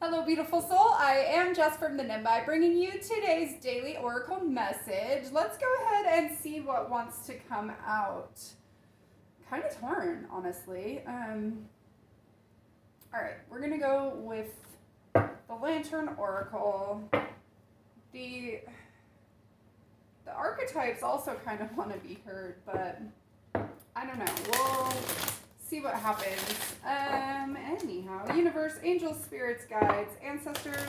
Hello, beautiful soul. I am Jess from the Nimbi, bringing you today's daily oracle message. Let's go ahead and see what wants to come out. Kind of torn, honestly. All right, we're gonna go with the Lantern Oracle. The archetypes also kind of want to be heard, but I don't know. We'll see what happens. Anyhow, universe, angels, spirits, guides, ancestors,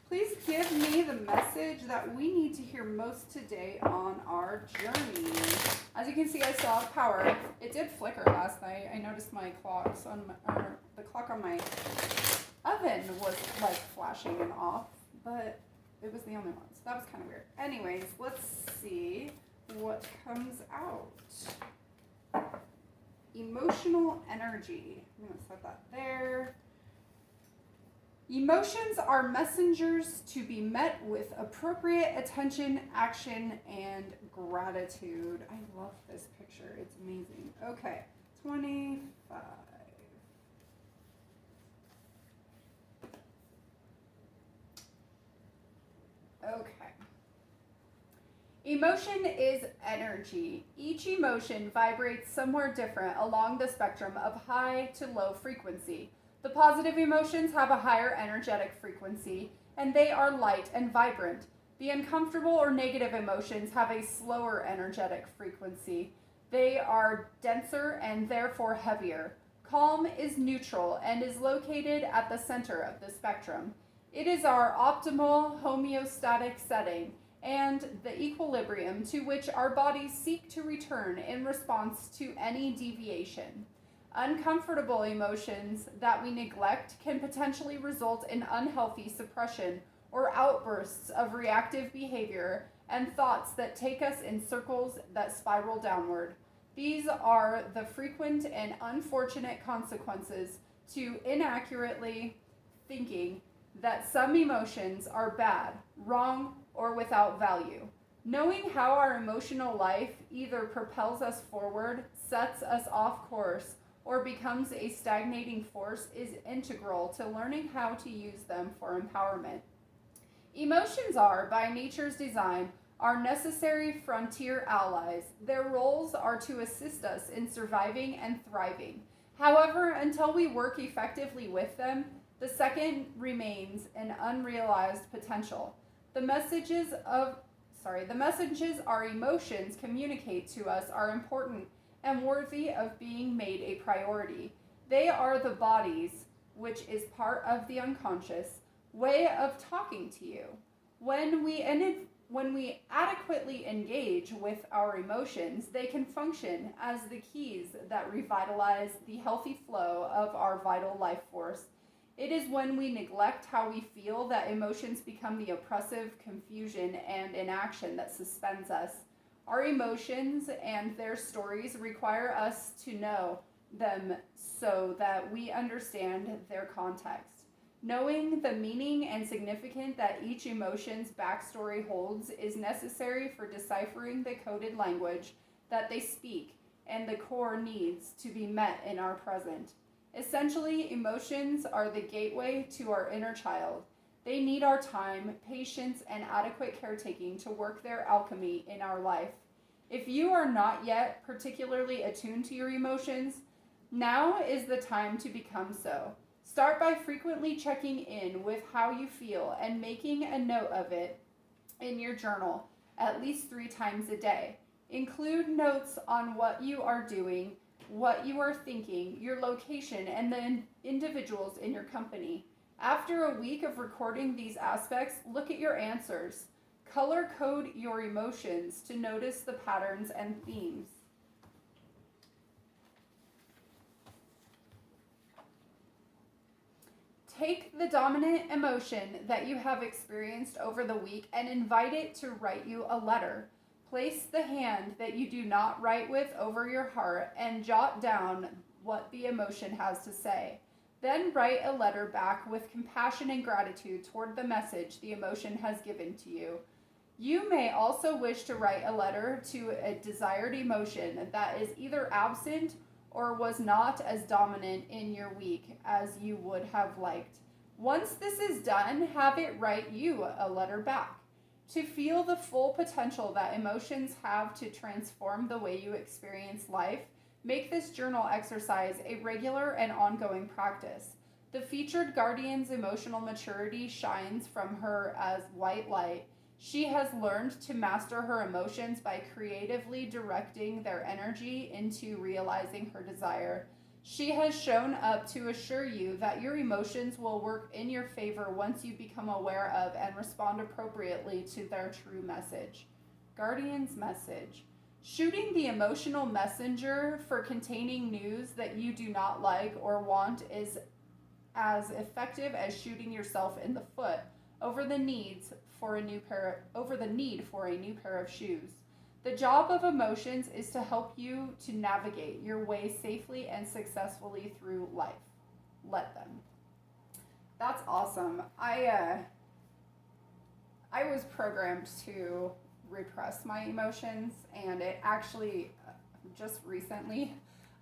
please give me the message that we need to hear most today on our journey. As you can see, I still have power. It did flicker last night. I noticed my clocks on the clock on my oven was like flashing and off, but it was the only one, so that was kind of weird. Anyways, let's see what comes out. Emotional energy. I'm going to set that there. Emotions are messengers to be met with appropriate attention, action, and gratitude. I love this picture. It's amazing. Okay, 25. Okay. Emotion is energy. Each emotion vibrates somewhere different along the spectrum of high to low frequency. The positive emotions have a higher energetic frequency, and they are light and vibrant. The uncomfortable or negative emotions have a slower energetic frequency. They are denser and therefore heavier. Calm is neutral and is located at the center of the spectrum. It is our optimal homeostatic setting and the equilibrium to which our bodies seek to return in response to any deviation. Uncomfortable emotions that we neglect can potentially result in unhealthy suppression or outbursts of reactive behavior and thoughts that take us in circles that spiral downward. These are the frequent and unfortunate consequences to inaccurately thinking that some emotions are bad, wrong, or without value. Knowing how our emotional life either propels us forward, sets us off course, or becomes a stagnating force is integral to learning how to use them for empowerment. Emotions are, by nature's design, our necessary frontier allies. Their roles are to assist us in surviving and thriving. However, until we work effectively with them, the second remains an unrealized potential. The messages our emotions communicate to us are important and worthy of being made a priority. They are the body's, which is part of the unconscious, way of talking to you. When we adequately engage with our emotions, they can function as the keys that revitalize the healthy flow of our vital life force. It is when we neglect how we feel that emotions become the oppressive confusion and inaction that suspends us. Our emotions and their stories require us to know them so that we understand their context. Knowing the meaning and significance that each emotion's backstory holds is necessary for deciphering the coded language that they speak and the core needs to be met in our present. Essentially, emotions are the gateway to our inner child. They need our time, patience, and adequate caretaking to work their alchemy in our life. If you are not yet particularly attuned to your emotions, now is the time to become so. Start by frequently checking in with how you feel and making a note of it in your journal at least 3 times a day. Include notes on what you are doing, what you are thinking, your location, and the individuals in your company. After a week of recording these aspects, look at your answers. Color code your emotions to notice the patterns and themes. Take the dominant emotion that you have experienced over the week and invite it to write you a letter. Place the hand that you do not write with over your heart and jot down what the emotion has to say. Then write a letter back with compassion and gratitude toward the message the emotion has given to you. You may also wish to write a letter to a desired emotion that is either absent or was not as dominant in your week as you would have liked. Once this is done, have it write you a letter back. To feel the full potential that emotions have to transform the way you experience life, make this journal exercise a regular and ongoing practice. The featured guardian's emotional maturity shines from her as white light. She has learned to master her emotions by creatively directing their energy into realizing her desire. She has shown up to assure you that your emotions will work in your favor once you become aware of and respond appropriately to their true message. Guardian's message. Shooting the emotional messenger for containing news that you do not like or want is as effective as shooting yourself in the foot over the need for a new pair of shoes. The job of emotions is to help you to navigate your way safely and successfully through life. Let them. That's awesome. I was programmed to repress my emotions, and it actually just recently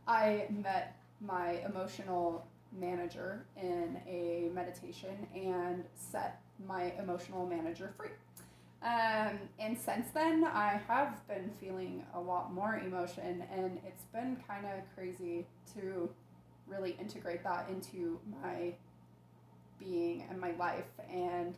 I met my emotional manager in a meditation and set my emotional manager free. And since then, I have been feeling a lot more emotion, and it's been kind of crazy to really integrate that into my being and my life. And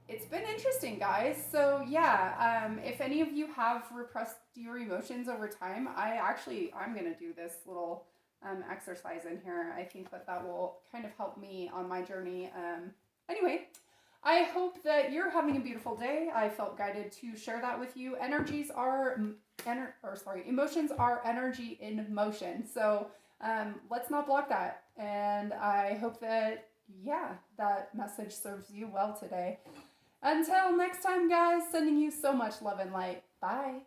it's been interesting, guys. So yeah, if any of you have repressed your emotions over time, I'm gonna do this little exercise in here. I think that will kind of help me on my journey. Anyway, I hope that you're having a beautiful day. I felt guided to share that with you. Emotions are energy in motion. So let's not block that. And I hope that, that message serves you well today. Until next time, guys, sending you so much love and light. Bye.